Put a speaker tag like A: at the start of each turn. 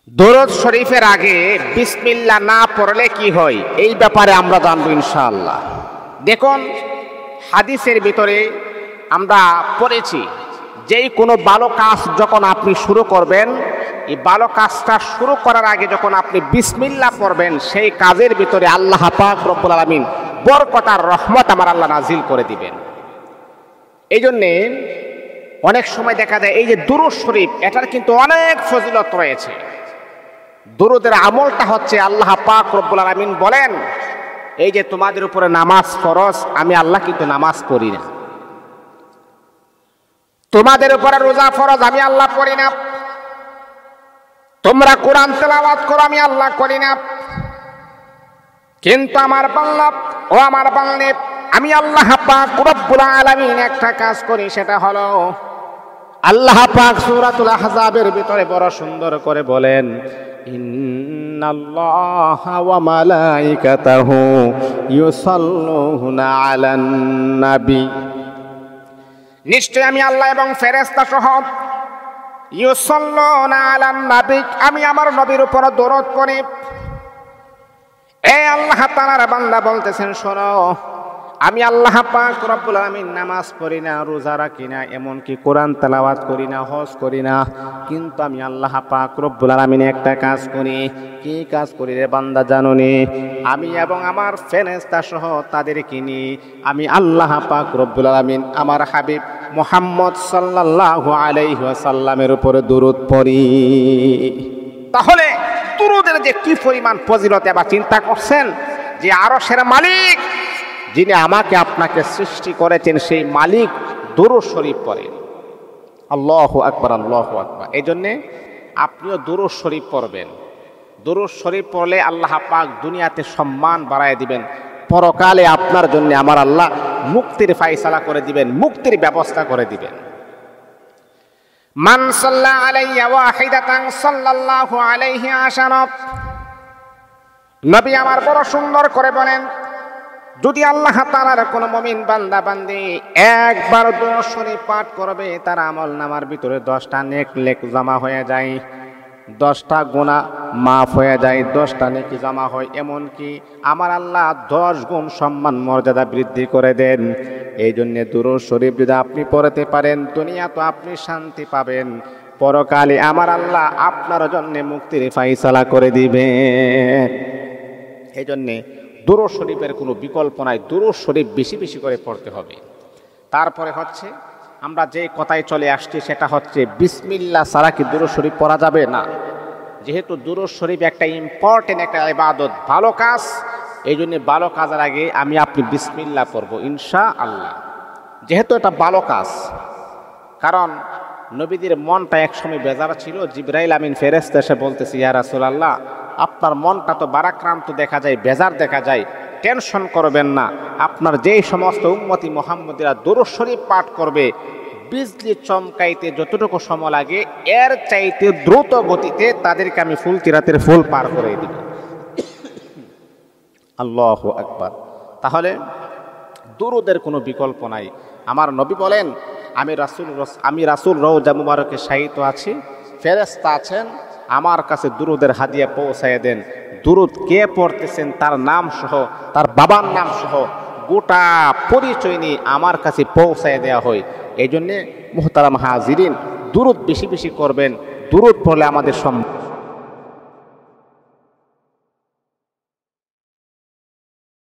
A: দরুদ শরীফের আগে বিসমিল্লাহ না পড়লে কি হয় এই ব্যাপারে আমরা জানবো ইনশাআল্লাহ। দেখুন, হাদিসের ভিতরে আমরা পড়েছি যেই কোনো ভালো কাজ যখন আপনি শুরু করবেন, এই ভালো কাজটা শুরু করার আগে যখন আপনি বিসমিল্লাহ পড়বেন, সেই কাজের ভিতরে আল্লাহ পাক রব্বুল আলামিন বরকত আর রহমত আমার আল্লাহ নাজিল করে দিবেন। এই জন্যে অনেক সময় দেখা যায় এই যে দুরূদ শরীফ, এটার কিন্তু অনেক ফজিলত রয়েছে। দুরূদের আমলটা হচ্ছে আল্লাহ পাক রব্বুল আলামিন বলেন, এই যে তোমাদের উপরে নামাজ ফরজ, আমি আল্লাহ কিন্তু নামাজ পড়ি না। তোমাদের উপরে রোজা ফরজ, আমি আল্লাহ পড়ি না। তোমরা কোরআন তেলাওয়াত করো, আমি আল্লাহ করি না। কিন্তু আমার বান্দা ও আমার বান্দী, আমি আল্লাহ পাক রব্বুল আলামিন একটা কাজ করি, সেটা হলো আল্লাহ পাক সূরাতুল আহজাবের ভিতরে বড় সুন্দর করে বলেন, ইন্নাল্লাহা ওয়া মালাইকাতাহু ইউসাল্লুনা আলান নবী, নিশ্চয় আমি আল্লাহ এবং ফেরেশতা সহ ইউসাল্লুনা আলান নবী, আমি আমার নবীর উপর দরুদ পড়ি। এই আল্লাহ তাআলার বান্দা বলতেছেন, শোনো, আমি আল্লাহ পাক রব্বুল আলামিন নামাজ পড়ি না, রোজা রাখি না, এমনকি কোরআন তেলাওয়াত করি না, হজ করি না, কিন্তু আমি আল্লাহ পাক রব্বুল আলামিন একটা কাজ করি। কি কাজ করি রে বান্দা জানোনি? আমি এবং আমার ফেরেশতা সহ তাদেরকে নিয়ে আমি আল্লাহ পাক রব্বুল আলামিন আমার হাবিব মুহাম্মদ সাল্লাল্লাহু আলাইহি ওয়াসাল্লামের উপরে দরুদ পড়ি। তাহলে দরুদের যে কি পরিমাণ ফজিলত, এবার চিন্তা করছেন যে আরশের মালিক, যিনি আমাকে আপনাকে সৃষ্টি করেছেন, সেই মালিক দরুদ শরীফ পড়েন। আল্লাহু আকবার, আল্লাহু আকবার। এই জন্যে আপনিও দরুদ শরীফ পড়বেন। দরুদ শরীফ পড়লে আল্লাহ পাক দুনিয়াতে সম্মান বাড়ায় দিবেন, পরকালে আপনার জন্য আমার আল্লাহ মুক্তির ফায়সালা করে দিবেন, মুক্তির ব্যবস্থা করে দিবেন। মান সাল্লা আলাইয়া ওয়াহিদাতান সাল্লাল্লাহু আলাইহি আশারা, নবী আমার বড় সুন্দর করে বলেন, যদি আল্লাহ তাআলার কোন মুমিন বান্দা বান্দি একবার দরুদ শরীফ পাঠ করবে, তার আমল নামার ভিতরে 10টা নেক লেখ জমা হয়ে যায়, 10টা গুনাহ মাফ হয়ে যায়, 10টা নেকি জমা হয়, এমনকি আমার আল্লাহ 10 গুণ সম্মান মর্যাদা বৃদ্ধি করে দেন। এই জন্য দরুদ শরীফ যদি আপনি পড়তে পারেন, দুনিয়া তো আপনি শান্তি পাবেন, পরকালে আমার আল্লাহ আপনার জন্য মুক্তির ফায়সালা করে দিবেন। এই জন্যে দরুদ শরীফের কোনো বিকল্প নাই, দরুদ শরীফ বেশি বেশি করে পড়তে হবে। তারপরে হচ্ছে আমরা যে কথায় চলে আসছি, সেটা হচ্ছে বিসমিল্লাহ ছাড়া কি দরুদ শরীফ পড়া যাবে না? যেহেতু দরুদ শরীফ একটা ইম্পর্টেন্ট একটা ইবাদত, ভালো কাজ, এই জন্য ভালো কাজের আগে আমি আপনি বিসমিল্লাহ পড়ব ইনশাআল্লাহ, যেহেতু এটা ভালো কাজ। কারণ নবীদের মনটা একসময় বেজার ছিল, জিবরাইল আমিন ফেরেশতা এসে বলতেছে, ইয়া রাসূলুল্লাহ, আপনার মনটা তো বারাক্রান্ত দেখা যায়, বেজার দেখা যায়, টেনশন করবেন না, আপনার যেই সমস্ত উম্মতি মুহাম্মদীরা দরুদ শরীফ পাঠ করবে, বিজলি চমকাইতে যতটুকু সময় লাগে এর চাইতে দ্রুত গতিতে তাদেরকে আমি ফুল তিরাতের ফুল পার করে দিব। আল্লাহু আকবার। তাহলে দরুদের কোনো বিকল্প নাই। আমার নবী বলেন, আমি রাসূল রওজা মুবারকে শায়িত আছি, ফেরেশতা আছেন, আমার কাছে দুরুদের হাদিয়া পৌঁছায় দেন। দুরুদ কে পড়তেছেন তার নাম সহ, তার বাবার নাম সহ গোটা পরিচয় নিয়ে আমার কাছে পৌঁছায় দেওয়া হয়। এই জন্যে মুহতারাম হাজিরিন, দুরুদ বেশি বেশি করবেন, দুরুদ পড়লে আমাদের